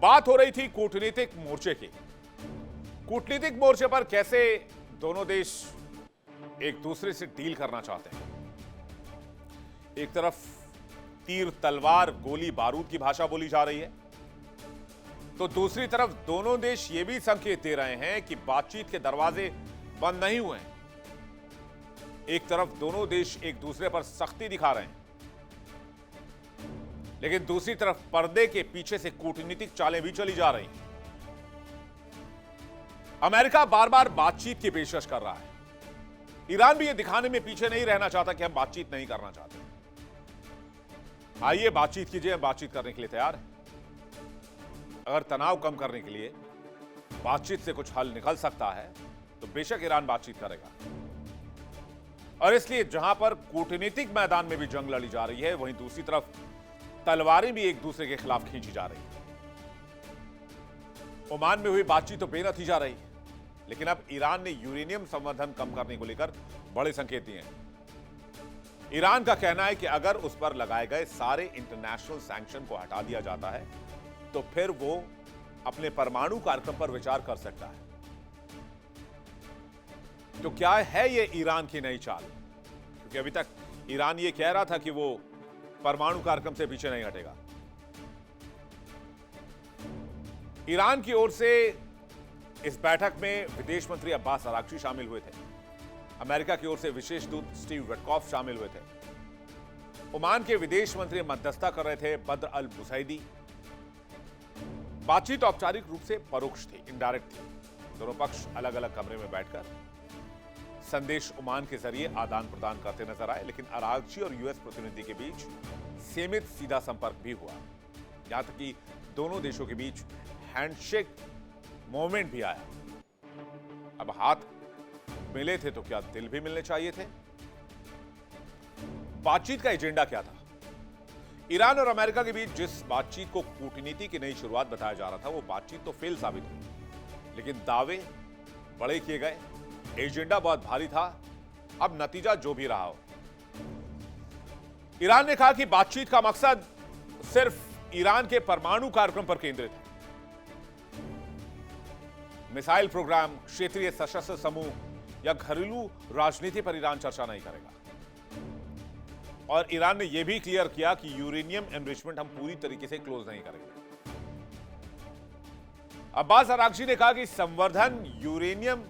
बात हो रही थी कूटनीतिक मोर्चे की। कूटनीतिक मोर्चे पर कैसे दोनों देश एक दूसरे से डील करना चाहते हैं। एक तरफ तीर तलवार गोली बारूद की भाषा बोली जा रही है, तो दूसरी तरफ दोनों देश ये भी संकेत दे रहे हैं कि बातचीत के दरवाजे बंद नहीं हुए हैं। एक तरफ दोनों देश एक दूसरे पर सख्ती दिखा रहे हैं, लेकिन दूसरी तरफ पर्दे के पीछे से कूटनीतिक चालें भी चली जा रही हैं। अमेरिका बार बार बातचीत की पेशकश कर रहा है। ईरान भी यह दिखाने में पीछे नहीं रहना चाहता कि हम बातचीत नहीं करना चाहते। आइए बातचीत कीजिए, हम बातचीत करने के लिए तैयार हैं। अगर तनाव कम करने के लिए बातचीत से कुछ हल निकल सकता है तो बेशक ईरान बातचीत करेगा। और इसलिए जहां पर कूटनीतिक मैदान में भी जंग लड़ी जा रही है, वहीं दूसरी तरफ तलवारें भी एक दूसरे के खिलाफ खींची जा रही है। ओमान में हुई बातचीत तो बेनतीजा रही, लेकिन अब ईरान ने यूरेनियम संवर्धन कम करने को लेकर बड़े संकेत दिए हैं। ईरान का कहना है कि अगर उस पर लगाए गए सारे इंटरनेशनल सैंक्शन को हटा दिया जाता है तो फिर वो अपने परमाणु कार्यक्रम पर विचार कर सकता है। तो क्या है ये ईरान की नई चाल? क्योंकि अभी तक ईरान ये कह रहा था कि वो परमाणु कार्यक्रम से पीछे नहीं हटेगा। ईरान की ओर से इस बैठक में विदेश मंत्री अब्बास अराक्ची शामिल हुए थे। अमेरिका की ओर से विशेष दूत स्टीव विटकॉफ शामिल हुए थे। ओमान के विदेश मंत्री मध्यस्थता कर रहे थे बद्र अल बुसैदी। बातचीत औपचारिक रूप से परोक्ष थी, इनडायरेक्ट थी। दोनों पक्ष अलग अलग कमरे में बैठकर संदेश ओमान के जरिए आदान प्रदान करते नजर आए, लेकिन अराक्ची और यूएस प्रतिनिधि के बीच सीमित सीधा संपर्क भी हुआ। यहां तक कि दोनों देशों के बीच हैंडशेक मोमेंट भी आया। अब हाथ मिले थे तो क्या दिल भी मिलने चाहिए थे? बातचीत का एजेंडा क्या था? ईरान और अमेरिका के बीच जिस बातचीत को कूटनीति की नई शुरुआत बताया जा रहा था, वो बातचीत तो फेल साबित हुई, लेकिन दावे बड़े किए गए, एजेंडा बहुत भारी था। अब नतीजा जो भी रहा हो, ईरान ने कहा कि बातचीत का मकसद सिर्फ ईरान के परमाणु कार्यक्रम पर केंद्रित है। मिसाइल प्रोग्राम, क्षेत्रीय सशस्त्र समूह या घरेलू राजनीति पर ईरान चर्चा नहीं करेगा। और ईरान ने यह भी क्लियर किया कि यूरेनियम एनरिचमेंट हम पूरी तरीके से क्लोज नहीं करेंगे। अब्बास अराक्ची ने कहा कि संवर्धन यूरेनियम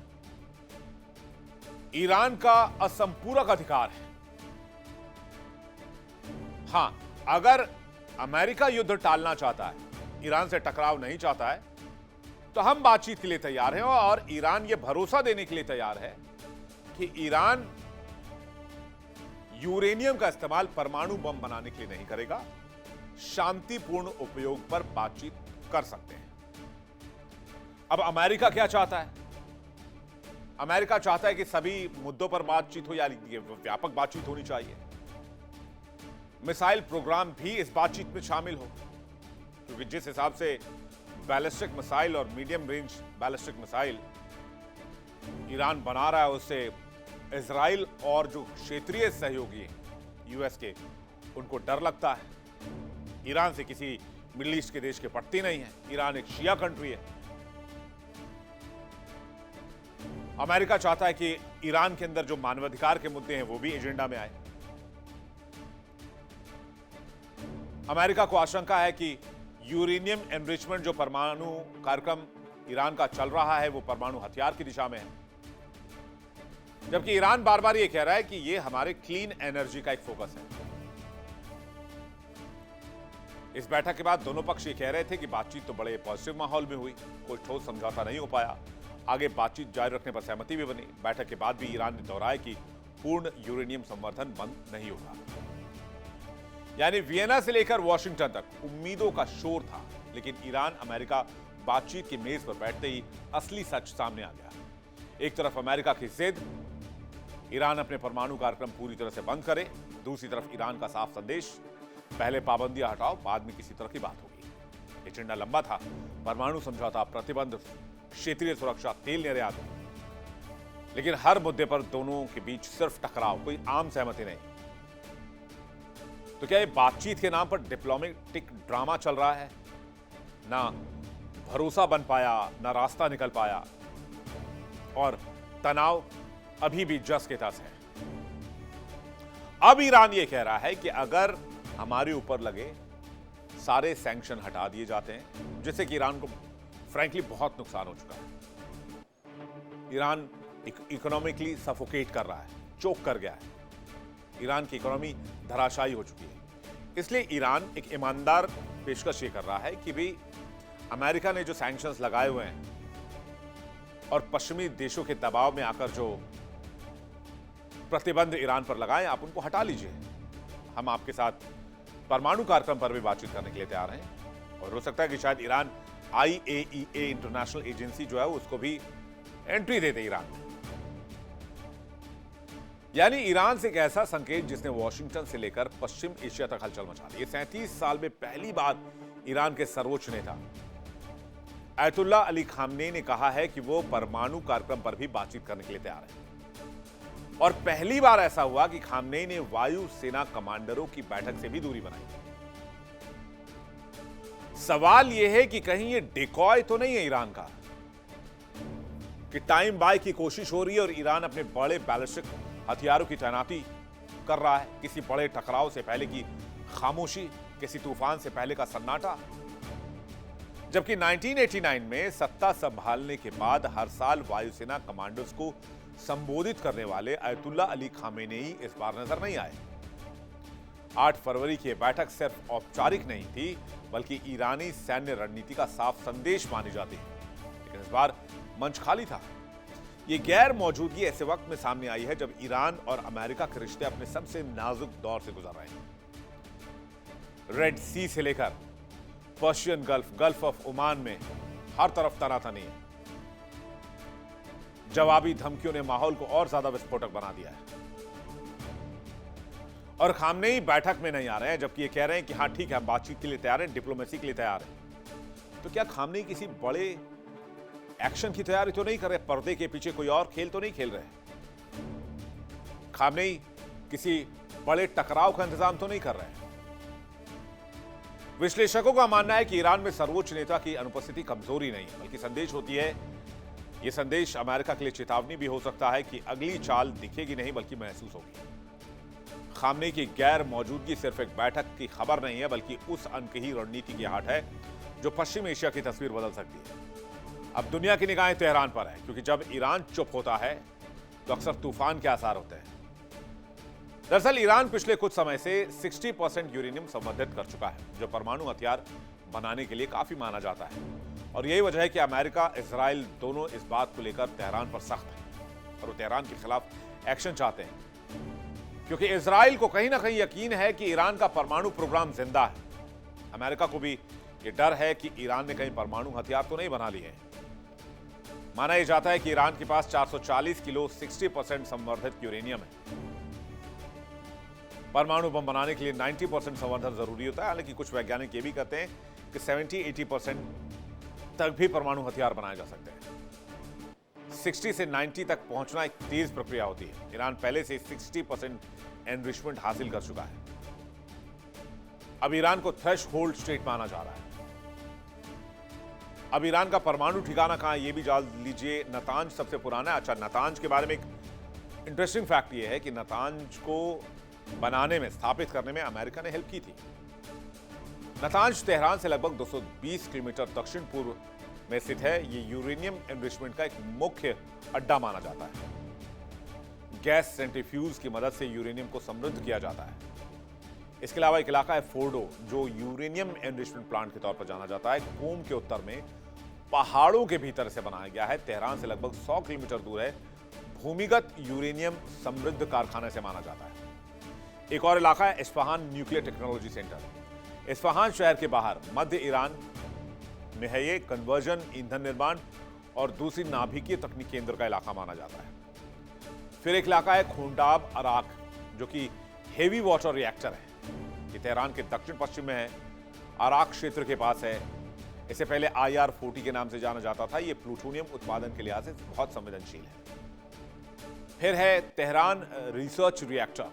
ईरान का असंपूरक अधिकार है। हां, अगर अमेरिका युद्ध टालना चाहता है, ईरान से टकराव नहीं चाहता है, तो हम बातचीत के लिए तैयार हैं। और ईरान यह भरोसा देने के लिए तैयार है कि ईरान यूरेनियम का इस्तेमाल परमाणु बम बनाने के लिए नहीं करेगा। शांतिपूर्ण उपयोग पर बातचीत कर सकते हैं। अब अमेरिका क्या चाहता है? अमेरिका चाहता है कि सभी मुद्दों पर बातचीत हो, या व्यापक बातचीत होनी चाहिए। मिसाइल प्रोग्राम भी इस बातचीत में शामिल हो, क्योंकि जिस हिसाब से बैलिस्टिक मिसाइल और medium range ballistic missile Iran बना रहा है, उससे इजराइल और जो क्षेत्रीय सहयोगी हैं यूएस के, उनको डर लगता है। ईरान से किसी मिडिल ईस्ट के देश के पड़ती नहीं है। ईरान एक शिया कंट्री है। अमेरिका चाहता है कि ईरान के अंदर जो मानवाधिकार के मुद्दे हैं वो भी एजेंडा में आए। अमेरिका को आशंका है कि यूरेनियम एनरिचमेंट जो परमाणु कार्यक्रम ईरान का चल रहा है, वो परमाणु हथियार की दिशा में है, जबकि ईरान बार बार यह कह रहा है कि यह हमारे क्लीन एनर्जी का एक फोकस है। इस बैठक के बाद दोनों पक्ष ये कह रहे थे कि बातचीत तो बड़े पॉजिटिव माहौल में हुई, कोई ठोस समझौता नहीं हो पाया। आगे बातचीत जारी रखने पर सहमति भी बनी। बैठक के बाद भी ईरान ने दोहराया कि पूर्ण यूरेनियम संवर्धन बंद नहीं होगा। यानी वियना से लेकर वॉशिंगटन तक उम्मीदों का शोर था, लेकिन ईरान अमेरिका बातचीत की मेज पर बैठते ही असली सच सामने आ गया। एक तरफ अमेरिका की जिद, ईरान अपने परमाणु कार्यक्रम पूरी तरह से बंद करे। दूसरी तरफ ईरान का साफ संदेश, पहले पाबंदियां हटाओ, बाद में किसी तरह की बात होगी। एजेंडा लंबा था, परमाणु समझौता, प्रतिबंध, क्षेत्रीय सुरक्षा, तेल निर्यात, लेकिन हर मुद्दे पर दोनों के बीच सिर्फ टकराव, कोई आम सहमति नहीं। तो क्या ये बातचीत के नाम पर डिप्लोमेटिक ड्रामा चल रहा है? ना, भरोसा बन पाया, न रास्ता निकल पाया और तनाव अभी भी जस के तस है। अब ईरान यह कह रहा है कि अगर हमारे ऊपर लगे सारे सैंक्शन हटा दिए जाते हैं, जिससे कि ईरान को फ्रैंकली बहुत नुकसान हो चुका है। ईरान इकोनॉमिकली सफोकेट कर रहा है, चोक कर गया है। ईरान की इकोनॉमी धराशायी हो चुकी है। इसलिए ईरान एक ईमानदार पेशकश ये कर रहा है कि भाई अमेरिका ने जो सैंक्शंस लगाए हुए हैं और पश्चिमी देशों के दबाव में आकर जो प्रतिबंध ईरान पर लगाए, आप उनको हटा लीजिए। हम आपके साथ परमाणु कार्यक्रम पर भी बातचीत करने के लिए तैयार हैं और हो सकता है कि शायद ईरान IAEA इंटरनेशनल एजेंसी जो है उसको भी एंट्री दे दे ईरान में। यानी ईरान से एक ऐसा संकेत जिसने वॉशिंगटन से लेकर पश्चिम एशिया तक हलचल मचा दी। 37 साल में पहली बार ईरान के सर्वोच्च नेता अयतुल्ला अली खामनेई ने कहा है कि वो परमाणु कार्यक्रम पर भी बातचीत करने के लिए तैयार है। और पहली बार ऐसा हुआ कि खामनेई ने वायु सेना कमांडरों की बैठक से भी दूरी बनाई। सवाल यह है कि कहीं ये डिकॉय तो नहीं है ईरान का, कि टाइम बाय की कोशिश हो रही है और ईरान अपने बड़े बैलिस्टिक हथियारों की तैनाती कर रहा है, किसी बड़े टकराव से पहले की खामोशी, किसी तूफान से पहले का सन्नाटा। जबकि 1989 में सत्ता संभालने के बाद हर साल वायुसेना कमांडर्स को संबोधित करने वाले अयतुल्ला अली खामेनेई इस बार नजर नहीं आए। 8 फरवरी की बैठक सिर्फ औपचारिक नहीं थी, बल्कि ईरानी सैन्य रणनीति का साफ संदेश मानी जाती है। लेकिन इस बार मंच खाली था। यह गैर मौजूदगी ऐसे वक्त में सामने आई है जब ईरान और अमेरिका के रिश्ते अपने सबसे नाजुक दौर से गुजर रहे हैं। रेड सी से लेकर Persian gulf, gulf of Oman में हर तरफ तनातनी है। जवाबी धमकियों ने माहौल को और ज्यादा विस्फोटक बना दिया है। और खामनेई बैठक में नहीं आ रहे हैं, जबकि ये कह रहे हैं कि हां ठीक है, हम बातचीत के लिए तैयार हैं, डिप्लोमेसी के लिए तैयार हैं। तो क्या खामनेई किसी बड़े एक्शन की तैयारी तो नहीं कर रहे? पर्दे के पीछे कोई और खेल तो नहीं खेल रहे? खामनेई किसी बड़े टकराव का इंतजाम तो नहीं कर रहे? विश्लेषकों का मानना है कि ईरान में सर्वोच्च नेता की अनुपस्थिति कमजोरी नहीं, बल्कि संदेश होती है। यह संदेश अमेरिका के लिए चेतावनी भी हो सकता है कि अगली चाल दिखेगी नहीं, बल्कि महसूस होगी। खामनेई की गैर मौजूदगी सिर्फ एक बैठक की खबर नहीं है, बल्कि उस अनकही रणनीति की हाट है जो पश्चिम एशिया की तस्वीर बदल सकती है। अब दुनिया की निगाहें तेहरान पर है, क्योंकि जब ईरान चुप होता है तो अक्सर तूफान के आसार होते हैं। दरअसल ईरान पिछले कुछ समय से 60% यूरेनियम संवर्धित कर चुका है, जो परमाणु हथियार बनाने के लिए काफी माना जाता है। और यही वजह है कि अमेरिका, इजराइल दोनों इस बात को लेकर तेहरान पर सख्त है और वो तेहरान के खिलाफ एक्शन चाहते हैं, क्योंकि इजराइल को कहीं ना कहीं यकीन है कि ईरान का परमाणु प्रोग्राम जिंदा है। अमेरिका को भी ये डर है कि ईरान ने कहीं परमाणु हथियार तो नहीं बना लिए हैं। माना यह जाता है कि ईरान के पास 440 किलो 60% संवर्धित यूरेनियम है। परमाणु बम बनाने के लिए 90% संवर्धन जरूरी होता है। हालांकि कुछ वैज्ञानिक ये भी कहते हैं कि 70-80% तक भी परमाणु हथियार बनाए जा सकते हैं। 60 से 90 तक पहुंचना एक तेज प्रक्रिया होती है। ईरान पहले से 60% एनरिचमेंट हासिल कर चुका है। अब ईरान को थ्रेशहोल्ड स्टेट माना जा रहा है। अब ईरान का परमाणु ठिकाना कहां है, यह भी जान लीजिए। नतांज सबसे पुराना है। अच्छा, नतांज के बारे में एक इंटरेस्टिंग फैक्ट यह है कि नतांज को बनाने में, स्थापित करने में अमेरिका ने हेल्प की थी। नतांज तेहरान से लगभग 220 किलोमीटर दक्षिण पूर्व में स्थित है। यह यूरेनियम एनरिचमेंट का एक मुख्य अड्डा माना जाता है। गैस सेंट्रीफ्यूज की मदद से यूरेनियम को समृद्ध किया जाता है। इसके अलावा एक इलाका है फोर्डो, जो यूरेनियम एनरिचमेंट प्लांट के तौर पर जाना जाता है। कोम के उत्तर में पहाड़ों के भीतर से बनाया गया है। तेहरान से लगभग 100 किलोमीटर दूर है। भूमिगत यूरेनियम समृद्ध कारखाने से माना जाता है। एक और इलाका है Isfahan nuclear technology centre. Isfahan शहर के बाहर मध्य ईरान में है। ये कन्वर्जन, ईंधन निर्माण और दूसरी नाभिकीय तकनीक केंद्र का इलाका माना जाता है। फिर एक इलाका है खोंडाब अराक, जो कि हेवी वाटर रिएक्टर है। ये तेहरान के दक्षिण पश्चिम में है, अराक क्षेत्र के पास है। इसे पहले IR-40 के नाम से जाना जाता था। यह प्लूटोनियम उत्पादन के लिहाज से बहुत संवेदनशील है। फिर है तेहरान रिसर्च रिएक्टर,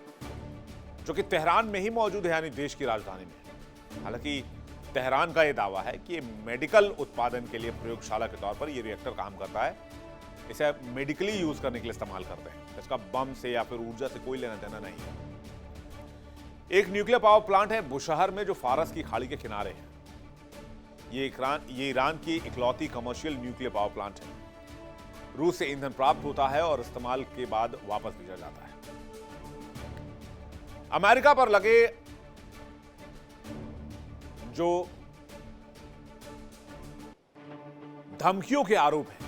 जो कि तेहरान में ही मौजूद है, यानी देश की राजधानी में। हालांकि तेहरान का यह दावा है कि मेडिकल उत्पादन के लिए प्रयोगशाला के तौर पर यह रिएक्टर काम करता है। इसे मेडिकली यूज करने के लिए इस्तेमाल करते हैं। इसका बम से या फिर ऊर्जा से कोई लेना देना नहीं है। एक न्यूक्लियर पावर प्लांट है बुशहर में, जो फारस की खाड़ी के किनारे है। ये ईरान की इकलौती कमर्शियल न्यूक्लियर पावर प्लांट है। रूस से ईंधन प्राप्त होता है और इस्तेमाल के बाद वापस भेजा जाता है। अमेरिका पर लगे जो धमकियों के आरोप हैं,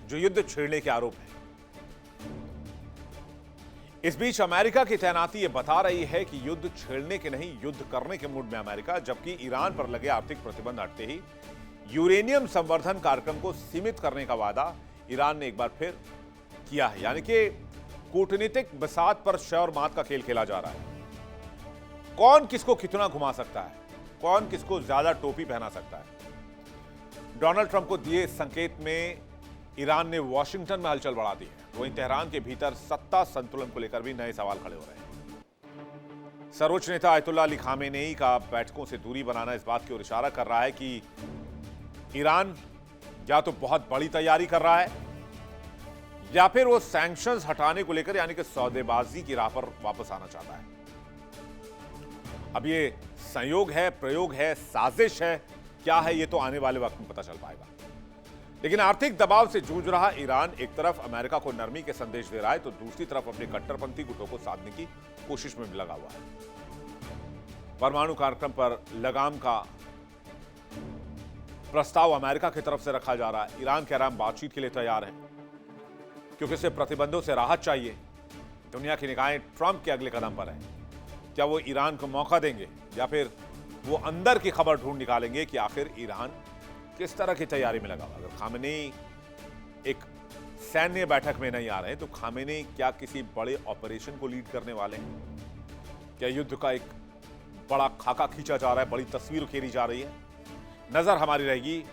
जो युद्ध छेड़ने के आरोप हैं, इस बीच अमेरिका की तैनाती यह बता रही है कि युद्ध छेड़ने के नहीं, युद्ध करने के मूड में अमेरिका। जबकि ईरान पर लगे आर्थिक प्रतिबंध हटते ही यूरेनियम संवर्धन कार्यक्रम को सीमित करने का वादा ईरान ने एक बार फिर किया है। यानी कि कूटनीतिक बसात पर शय और मात का खेल खेला जा रहा है। कौन किसको कितना घुमा सकता है, कौन किसको ज्यादा टोपी पहना सकता है। डोनाल्ड ट्रंप को दिए संकेत में ईरान ने वॉशिंगटन में हलचल बढ़ा दी है। वहीं तेहरान के भीतर सत्ता संतुलन को लेकर भी नए सवाल खड़े हो रहे हैं। सर्वोच्च नेता आयतुल्लाह अली खामेनेई का बैठकों से दूरी बनाना इस बात की ओर इशारा कर रहा है कि ईरान या तो बहुत बड़ी तैयारी कर रहा है या फिर वो सैंक्शंस हटाने को लेकर यानी कि सौदेबाजी की राह पर वापस आना चाहता है। अब ये संयोग है, प्रयोग है, साजिश है, क्या है, ये तो आने वाले वक्त में पता चल पाएगा। लेकिन आर्थिक दबाव से जूझ रहा ईरान एक तरफ अमेरिका को नरमी के संदेश दे रहा है, तो दूसरी तरफ अपने कट्टरपंथी गुटों को साधने की कोशिश में लगा हुआ है। परमाणु कार्यक्रम पर लगाम का प्रस्ताव अमेरिका की तरफ से रखा जा रहा है। ईरान कह रहा है बातचीत के लिए तैयार है, क्योंकि उसे प्रतिबंधों से राहत चाहिए। दुनिया की निगाहें ट्रंप के अगले कदम पर है। क्या वो ईरान को मौका देंगे या फिर वो अंदर की खबर ढूंढ निकालेंगे कि आखिर ईरान किस तरह की तैयारी में लगा हुआ। अगर खामेनेई एक सैन्य बैठक में नहीं आ रहे तो खामेनेई क्या किसी बड़े ऑपरेशन को लीड करने वाले हैं? क्या युद्ध का एक बड़ा खाका खींचा जा रहा है, बड़ी तस्वीर उकेरी जा रही है? नजर हमारी रहेगी